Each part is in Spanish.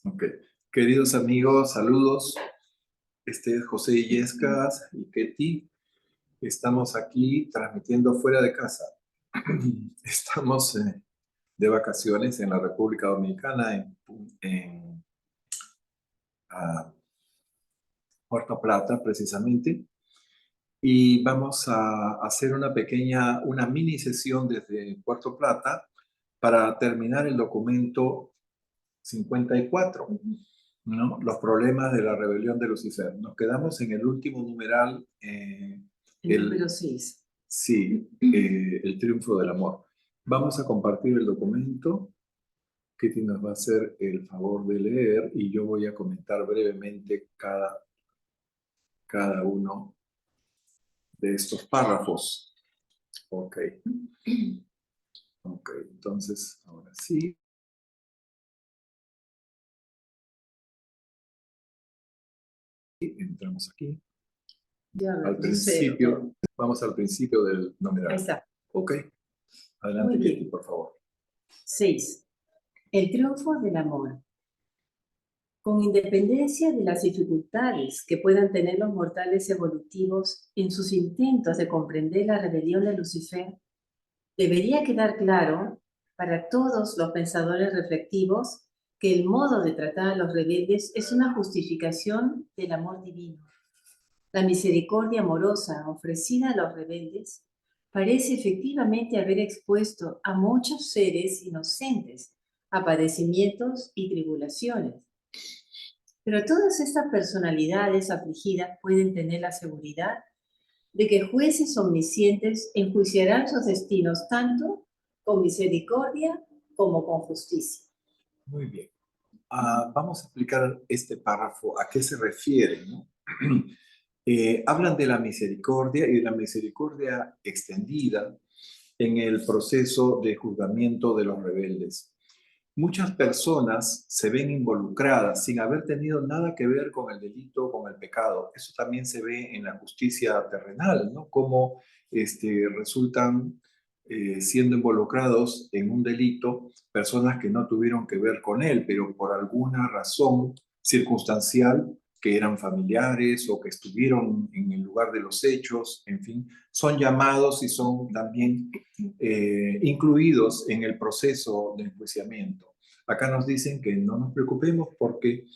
Ok. Queridos amigos, saludos. Este es José Illescas y Ketty. Estamos aquí transmitiendo fuera de casa. Estamos de vacaciones en la República Dominicana, en ah, Puerto Plata, precisamente. Y vamos a hacer una mini sesión desde Puerto Plata para terminar el documento 54. ¿No? Los problemas de la rebelión de Lucifer. Nos quedamos en el último numeral, el número 6. Sí, el triunfo del amor. Vamos a compartir el documento. Kitty nos va a hacer el favor de leer y yo voy a comentar brevemente cada uno de estos párrafos. Ok. Ok, entonces, ahora sí. Entramos aquí. Al principio, vamos al principio del numeral. Ahí está. Ok. Adelante, Kitty, por favor. 6. El triunfo del amor. Con independencia de las dificultades que puedan tener los mortales evolutivos en sus intentos de comprender la rebelión de Lucifer, debería quedar claro para todos los pensadores reflexivos que el modo de tratar a los rebeldes es una justificación del amor divino. La misericordia amorosa ofrecida a los rebeldes parece efectivamente haber expuesto a muchos seres inocentes a padecimientos y tribulaciones. Pero todas estas personalidades afligidas pueden tener la seguridad de que jueces omniscientes enjuiciarán sus destinos tanto con misericordia como con justicia. Muy bien. Vamos a explicar este párrafo, a qué se refiere, ¿no? Hablan de la misericordia y de la misericordia extendida en el proceso de juzgamiento de los rebeldes. Muchas personas se ven involucradas sin haber tenido nada que ver con el delito, con el pecado. Eso también se ve en la justicia terrenal, ¿no? Cómo resultan siendo involucrados en un delito personas que no tuvieron que ver con él, pero por alguna razón circunstancial, que eran familiares o que estuvieron en el lugar de los hechos, en fin, son llamados y son también incluidos en el proceso de enjuiciamiento. Acá nos dicen que no nos preocupemos porque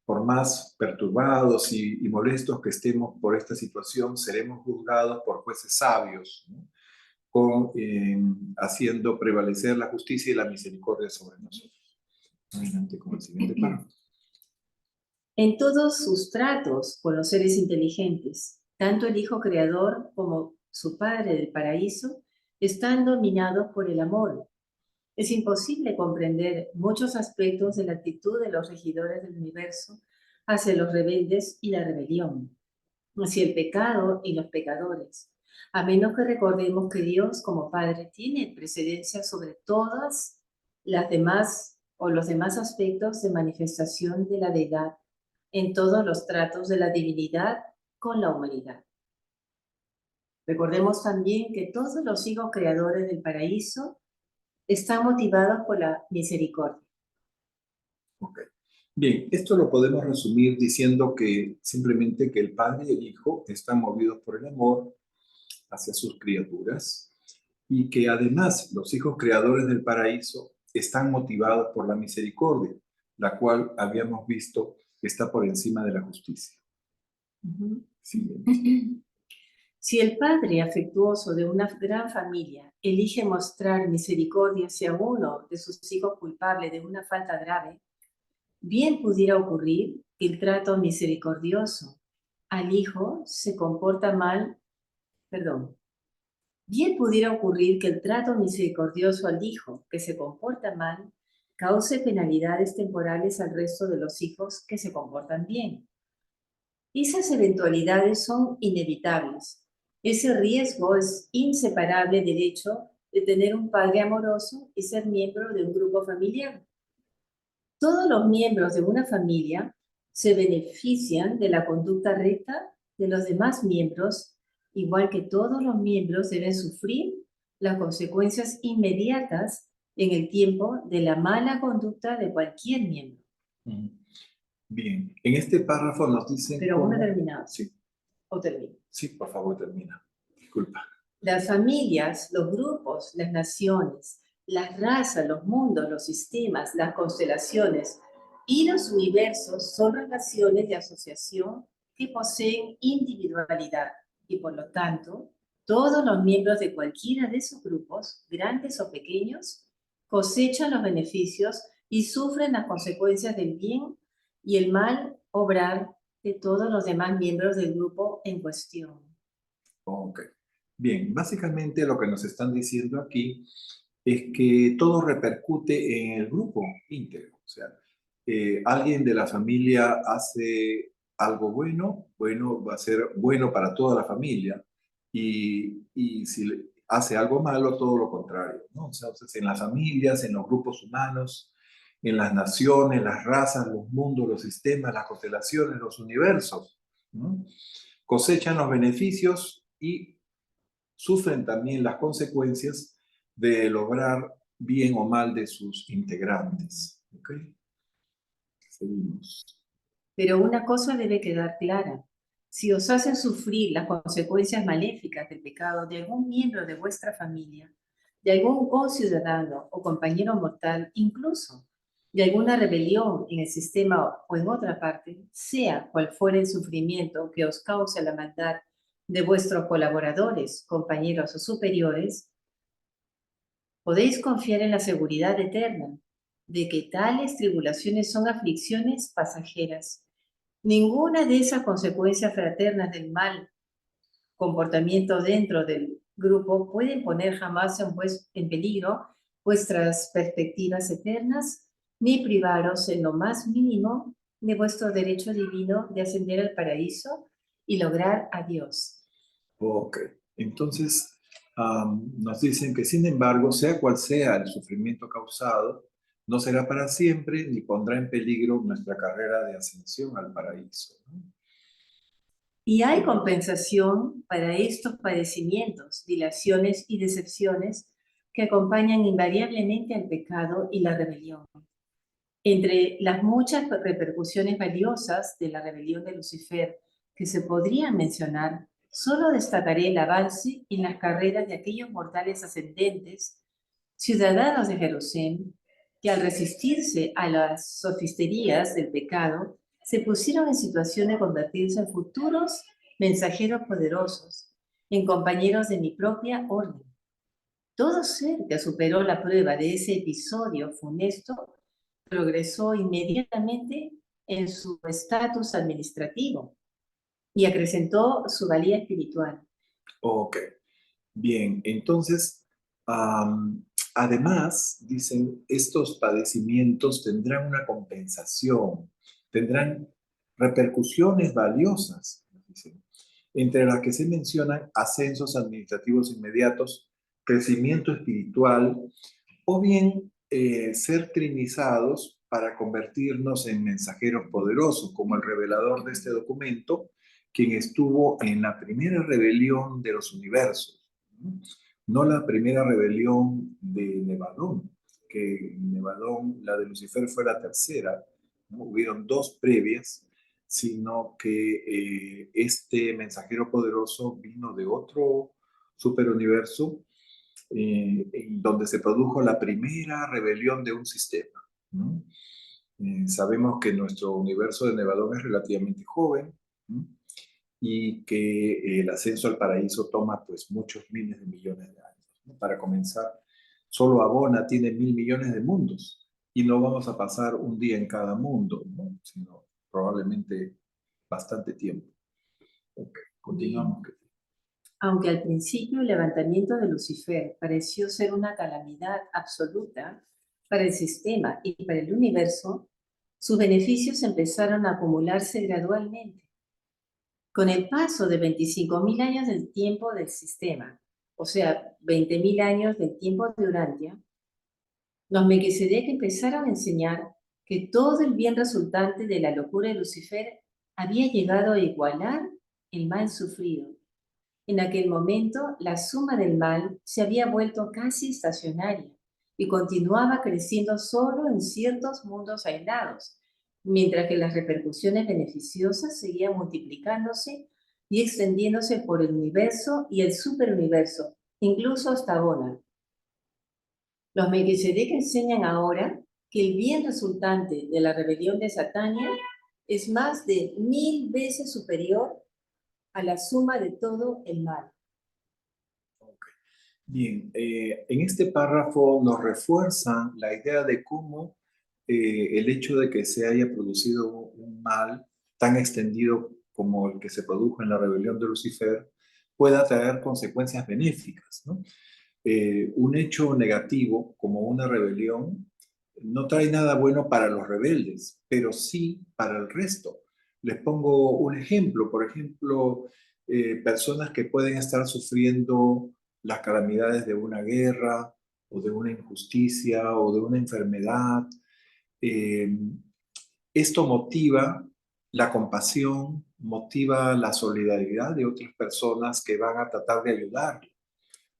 por más perturbados y molestos que estemos por esta situación, seremos juzgados por jueces sabios, ¿no? Haciendo prevalecer la justicia y la misericordia sobre nosotros. Adelante con el siguiente párrafo. En todos sus tratos con los seres inteligentes, tanto el Hijo Creador como su Padre del Paraíso están dominados por el amor. Es imposible comprender muchos aspectos de la actitud de los regidores del universo hacia los rebeldes y la rebelión, hacia el pecado y los pecadores, a menos que recordemos que Dios como Padre tiene precedencia sobre todas las demás o los demás aspectos de manifestación de la deidad en todos los tratos de la divinidad con la humanidad. Recordemos también que todos los hijos creadores del paraíso están motivados por la misericordia. Okay. Bien, esto lo podemos resumir diciendo que simplemente que el Padre y el Hijo están movidos por el amor hacia sus criaturas y que además los hijos creadores del paraíso están motivados por la misericordia, la cual habíamos visto que está por encima de la justicia. Sí. Si el padre afectuoso de una gran familia elige mostrar misericordia hacia uno de sus hijos culpables de una falta grave, bien pudiera ocurrir que el trato misericordioso al hijo se comporta mal, bien pudiera ocurrir que el trato misericordioso al hijo que se comporta mal cause penalidades temporales al resto de los hijos que se comportan bien. Esas eventualidades son inevitables. Ese riesgo es inseparable del hecho de tener un padre amoroso y ser miembro de un grupo familiar. Todos los miembros de una familia se benefician de la conducta recta de los demás miembros, igual que todos los miembros deben sufrir las consecuencias inmediatas en el tiempo de la mala conducta de cualquier miembro. Mm. Bien, en este párrafo nos dicen Pero aún no he cómo... terminado. Sí, O termino. sí, por favor, termina. Disculpa. Las familias, los grupos, las naciones, las razas, los mundos, los sistemas, las constelaciones y los universos son relaciones de asociación que poseen individualidad y por lo tanto todos los miembros de cualquiera de esos grupos, grandes o pequeños, cosechan los beneficios y sufren las consecuencias del bien y el mal obrar de todos los demás miembros del grupo en cuestión. Ok. Bien, básicamente lo que nos están diciendo aquí es que todo repercute en el grupo íntegro. O sea, alguien de la familia hace algo bueno, bueno, va a ser bueno para toda la familia. Y si hace algo malo, todo lo contrario, ¿no? O sea, entonces, en las familias, en los grupos humanos, en las naciones, las razas, los mundos, los sistemas, las constelaciones, los universos, ¿no? Cosechan los beneficios y sufren también las consecuencias de lograr bien o mal de sus integrantes. ¿Ok? Seguimos. Pero una cosa debe quedar clara. Si os hacen sufrir las consecuencias maléficas del pecado de algún miembro de vuestra familia, de algún conciudadano o compañero mortal, incluso de alguna rebelión en el sistema o en otra parte, sea cual fuere el sufrimiento que os cause la maldad de vuestros colaboradores, compañeros o superiores, podéis confiar en la seguridad eterna de que tales tribulaciones son aflicciones pasajeras. Ninguna de esas consecuencias fraternas del mal comportamiento dentro del grupo pueden poner jamás en peligro vuestras perspectivas eternas, ni privaros en lo más mínimo de vuestro derecho divino de ascender al paraíso y lograr a Dios. Ok. Entonces, nos dicen que, sin embargo, sea cual sea el sufrimiento causado, no será para siempre ni pondrá en peligro nuestra carrera de ascensión al paraíso, ¿no? Y hay compensación para estos padecimientos, dilaciones y decepciones que acompañan invariablemente al pecado y la rebelión. Entre las muchas repercusiones valiosas de la rebelión de Lucifer que se podrían mencionar, solo destacaré el avance en las carreras de aquellos mortales ascendentes, ciudadanos de Jerusalén, que al resistirse a las sofisterías del pecado, se pusieron en situación de convertirse en futuros mensajeros poderosos, en compañeros de mi propia orden. Todo ser que superó la prueba de ese episodio funesto progresó inmediatamente en su estatus administrativo y acrecentó su valía espiritual. Ok. Bien, entonces, además, dicen, estos padecimientos tendrán una compensación, tendrán repercusiones valiosas, dicen, entre las que se mencionan ascensos administrativos inmediatos, crecimiento espiritual, o bien ser trinizados para convertirnos en mensajeros poderosos, como el revelador de este documento, quien estuvo en la primera rebelión de los universos, ¿no? No la primera rebelión de Nevadón, que Nevadón, la de Lucifer, fue la tercera, ¿no? Hubieron dos previas, sino que este mensajero poderoso vino de otro superuniverso en donde se produjo la primera rebelión de un sistema, ¿no? Sabemos que nuestro universo de Nevadón es relativamente joven, ¿no? Y que el ascenso al paraíso toma pues muchos miles de millones de años, ¿no? Para comenzar, solo Abona tiene 1.000 millones de mundos y no vamos a pasar un día en cada mundo, ¿no? Sino probablemente bastante tiempo. Ok, continuamos. Aunque al principio el levantamiento de Lucifer pareció ser una calamidad absoluta para el sistema y para el universo, sus beneficios empezaron a acumularse gradualmente. Con el paso de 25.000 años del tiempo del sistema, o sea, 20.000 años del tiempo de Urantia, los Melquisedec empezaron a enseñar que todo el bien resultante de la locura de Lucifer había llegado a igualar el mal sufrido. En aquel momento, la suma del mal se había vuelto casi estacionaria y continuaba creciendo solo en ciertos mundos aislados, mientras que las repercusiones beneficiosas seguían multiplicándose y extendiéndose por el universo y el superuniverso, incluso hasta Bona. Los Melquisedec enseñan ahora que el bien resultante de la rebelión de Satania es más de 1000 veces superior a la suma de todo el mal. Bien, en este párrafo nos refuerzan la idea de cómo el hecho de que se haya producido un mal tan extendido como el que se produjo en la rebelión de Lucifer pueda traer consecuencias benéficas, ¿no? Un hecho negativo como una rebelión no trae nada bueno para los rebeldes, pero sí para el resto. Les pongo un ejemplo, por ejemplo, personas que pueden estar sufriendo las calamidades de una guerra o de una injusticia o de una enfermedad. Eh, Esto motiva la compasión, motiva la solidaridad de otras personas que van a tratar de ayudar,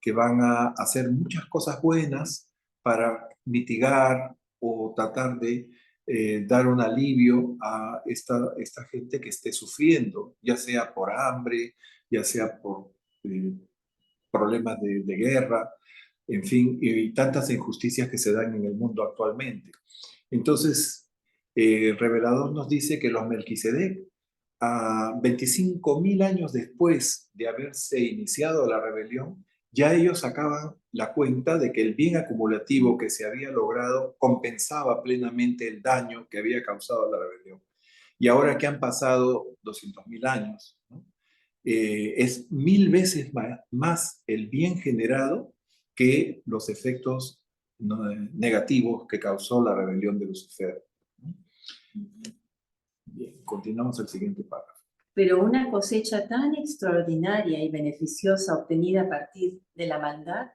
que van a hacer muchas cosas buenas para mitigar o tratar de dar un alivio a esta gente que esté sufriendo, ya sea por hambre, ya sea por eh, problemas de guerra, en fin, y tantas injusticias que se dan en el mundo actualmente. Entonces, el revelador nos dice que los Melquisedec, a 25.000 años después de haberse iniciado la rebelión, ya ellos sacaban la cuenta de que el bien acumulativo que se había logrado compensaba plenamente el daño que había causado la rebelión. Y ahora que han pasado 200.000 años, ¿no? Es 1000 veces más el bien generado que los efectos negativos que causó la rebelión de Lucifer. Bien, continuamos el siguiente párrafo. Pero una cosecha tan extraordinaria y beneficiosa obtenida a partir de la maldad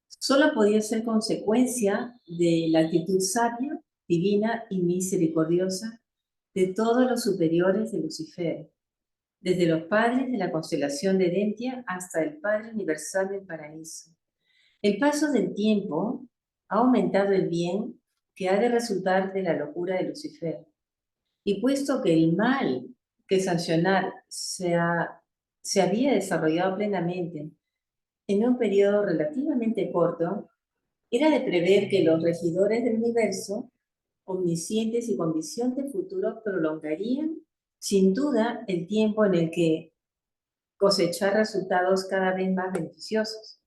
solo podía ser consecuencia de la actitud sabia, divina y misericordiosa de todos los superiores de Lucifer, desde los padres de la constelación de Dentia hasta el Padre Universal del Paraíso. El paso del tiempo ha aumentado el bien que ha de resultar de la locura de Lucifer. Y puesto que el mal que sancionar se había desarrollado plenamente en un periodo relativamente corto, era de prever que los regidores del universo, omniscientes y con visión de futuro, prolongarían sin duda el tiempo en el que cosechar resultados cada vez más beneficiosos.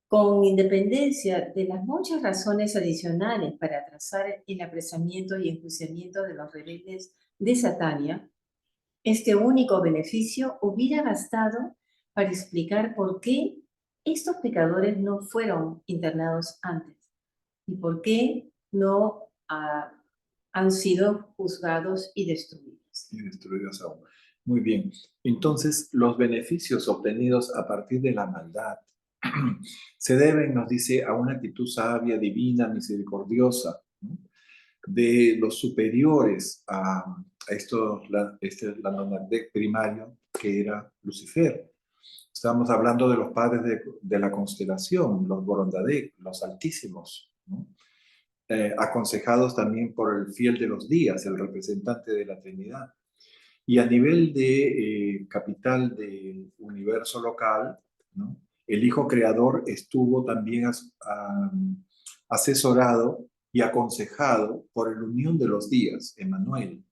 Con independencia de las muchas razones adicionales para atrasar el apresamiento y enjuiciamiento de los rebeldes de Satania, este único beneficio hubiera bastado para explicar por qué estos pecadores no fueron internados antes y por qué no han sido juzgados y destruidos. Y destruidos aún. Muy bien. Entonces, los beneficios obtenidos a partir de la maldad se deben, nos dice, a una actitud sabia, divina, misericordiosa, ¿no? De los superiores a esto, la Nonadec primario, que era Lucifer. Estamos hablando de los padres de la constelación, los Borondadec, los altísimos, ¿no? Aconsejados también por el fiel de los días, el representante de la Trinidad. Y a nivel de capital del universo local, ¿no? El Hijo Creador estuvo también asesorado y aconsejado por el Unión de los Días, Emmanuel,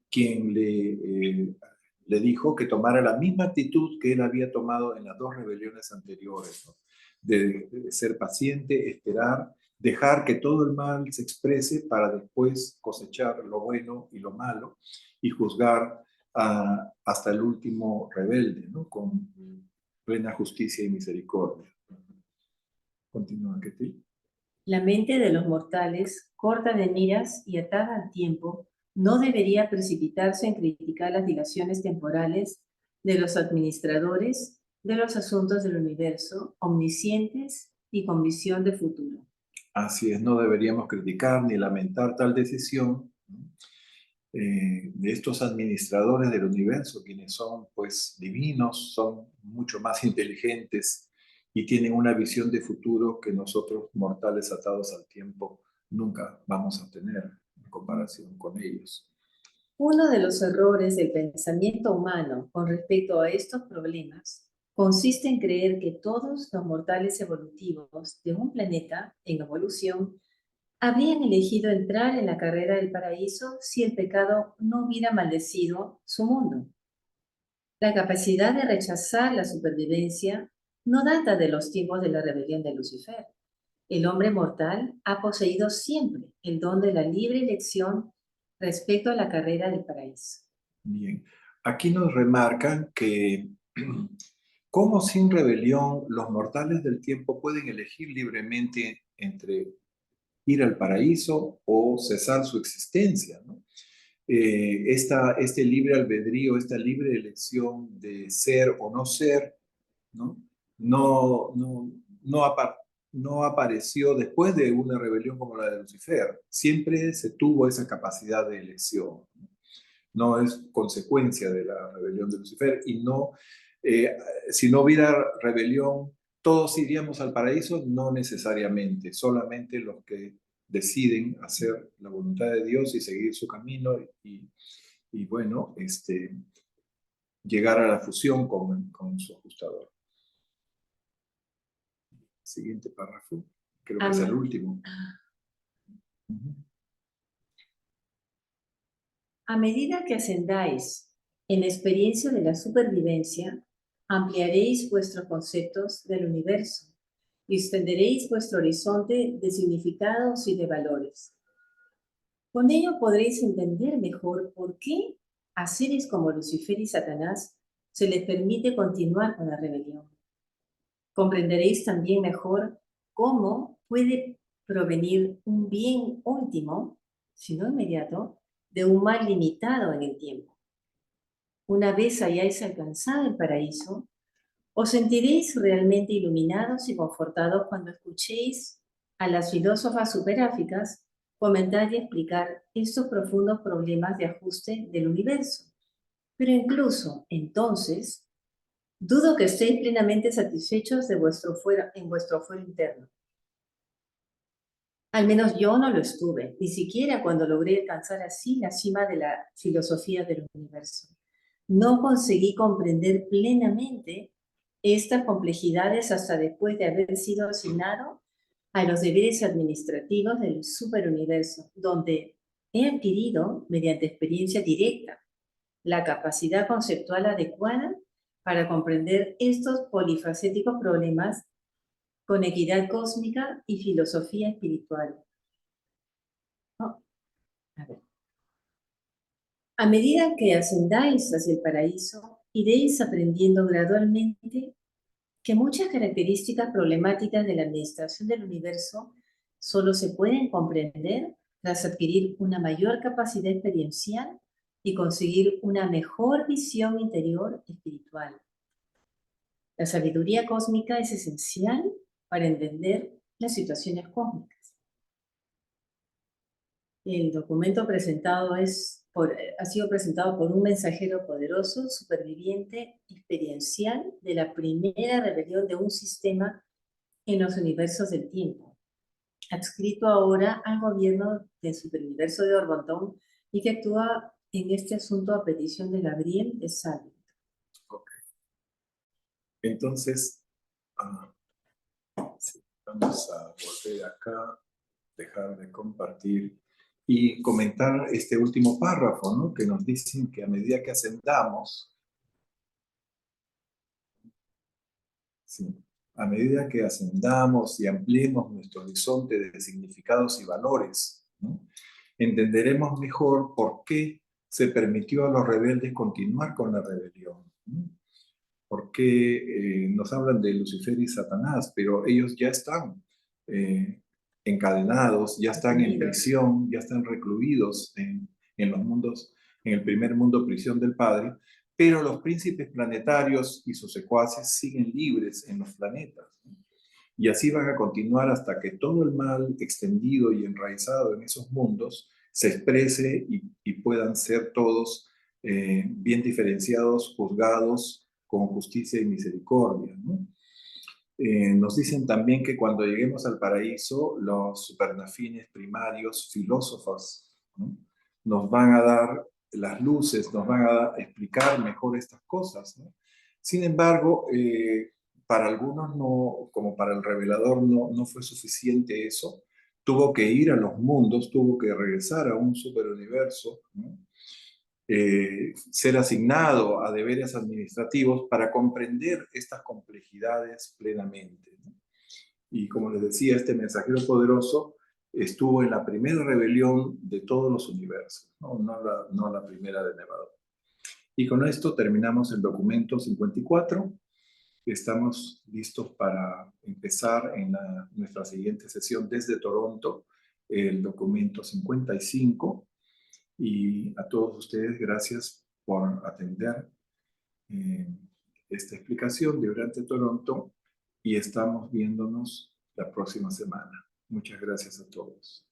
quien le dijo que tomara la misma actitud que él había tomado en las dos rebeliones anteriores, ¿no? De ser paciente, esperar, dejar que todo el mal se exprese para después cosechar lo bueno y lo malo y juzgar hasta el último rebelde, ¿no? Con plena justicia y misericordia. Continúa, Ketty. La mente de los mortales, corta de miras y atada al tiempo, no debería precipitarse en criticar las dilaciones temporales de los administradores de los asuntos del universo, omniscientes y con visión de futuro. Así es, no deberíamos criticar ni lamentar tal decisión, ¿no? De estos administradores del universo, quienes son pues divinos, son mucho más inteligentes y tienen una visión de futuro que nosotros, mortales atados al tiempo, nunca vamos a tener en comparación con ellos. Uno de los errores del pensamiento humano con respecto a estos problemas consiste en creer que todos los mortales evolutivos de un planeta en evolución habrían elegido entrar en la carrera del paraíso si el pecado no hubiera maldecido su mundo. La capacidad de rechazar la supervivencia no data de los tiempos de la rebelión de Lucifer. El hombre mortal ha poseído siempre el don de la libre elección respecto a la carrera del paraíso. Bien, aquí nos remarcan que como sin rebelión los mortales del tiempo pueden elegir libremente entre ir al paraíso o cesar su existencia, ¿no? Este libre albedrío, esta libre elección de ser o no ser, ¿no? No, no, no, no apareció después de una rebelión como la de Lucifer. Siempre se tuvo esa capacidad de elección. No es consecuencia de la rebelión de Lucifer y no, si no hubiera rebelión, todos iríamos al paraíso, no necesariamente, solamente los que deciden hacer la voluntad de Dios y seguir su camino y bueno, llegar a la fusión con su ajustador. Siguiente párrafo, creo que es el último. A medida que ascendáis en la experiencia de la supervivencia, ampliaréis vuestros conceptos del universo y extenderéis vuestro horizonte de significados y de valores. Con ello podréis entender mejor por qué a seres como Lucifer y Satanás se les permite continuar con la rebelión. Comprenderéis también mejor cómo puede provenir un bien último, si no inmediato, de un mal limitado en el tiempo. Una vez hayáis alcanzado el paraíso, os sentiréis realmente iluminados y confortados cuando escuchéis a las filósofas superáficas comentar y explicar estos profundos problemas de ajuste del universo. Pero incluso entonces, dudo que estéis plenamente satisfechos de en vuestro fuero interno. Al menos yo no lo estuve, ni siquiera cuando logré alcanzar así la cima de la filosofía del universo. No conseguí comprender plenamente estas complejidades hasta después de haber sido asignado a los deberes administrativos del superuniverso, donde he adquirido, mediante experiencia directa, la capacidad conceptual adecuada para comprender estos polifacéticos problemas con equidad cósmica y filosofía espiritual. Oh, a ver. A medida que ascendáis hacia el paraíso, iréis aprendiendo gradualmente que muchas características problemáticas de la administración del universo solo se pueden comprender tras adquirir una mayor capacidad experiencial y conseguir una mejor visión interior espiritual. La sabiduría cósmica es esencial para entender las situaciones cósmicas. El documento presentado ha sido presentado por un mensajero poderoso, superviviente, experiencial de la primera rebelión de un sistema en los universos del tiempo, adscrito ahora al gobierno del superuniverso de Orbotón y que actúa en este asunto a petición de Gabriel de Salvo. Okay. Entonces, sí, vamos a volver acá, dejar de compartir y comentar este último párrafo, ¿no? Que nos dicen que a medida que ascendamos, sí, a medida que ascendamos y ampliemos nuestro horizonte de significados y valores, ¿no? Entenderemos mejor por qué se permitió a los rebeldes continuar con la rebelión, ¿no? Porque nos hablan de Lucifer y Satanás, pero ellos ya están encadenados, ya están en prisión, ya están recluidos en los mundos, en el primer mundo prisión del Padre, pero los príncipes planetarios y sus secuaces siguen libres en los planetas. Y así van a continuar hasta que todo el mal extendido y enraizado en esos mundos se exprese y puedan ser todos bien diferenciados, juzgados con justicia y misericordia, ¿no? Nos dicen también que cuando lleguemos al paraíso, los supernafines primarios, filósofos, ¿no? Nos van a dar las luces, nos van a explicar mejor estas cosas, ¿no? Sin embargo, para algunos no, como para el revelador no fue suficiente eso, tuvo que ir a los mundos, tuvo que regresar a un superuniverso, ¿no? Ser asignado a deberes administrativos para comprender estas complejidades plenamente, ¿no? Y como les decía, este mensajero poderoso estuvo en la primera rebelión de todos los universos, no la primera de Nevador. Y con esto terminamos el documento 54. Estamos listos para empezar en nuestra siguiente sesión desde Toronto, el documento 55. Y a todos ustedes, gracias por atender eh, esta explicación de Durante Toronto y estamos viéndonos la próxima semana. Muchas gracias a todos.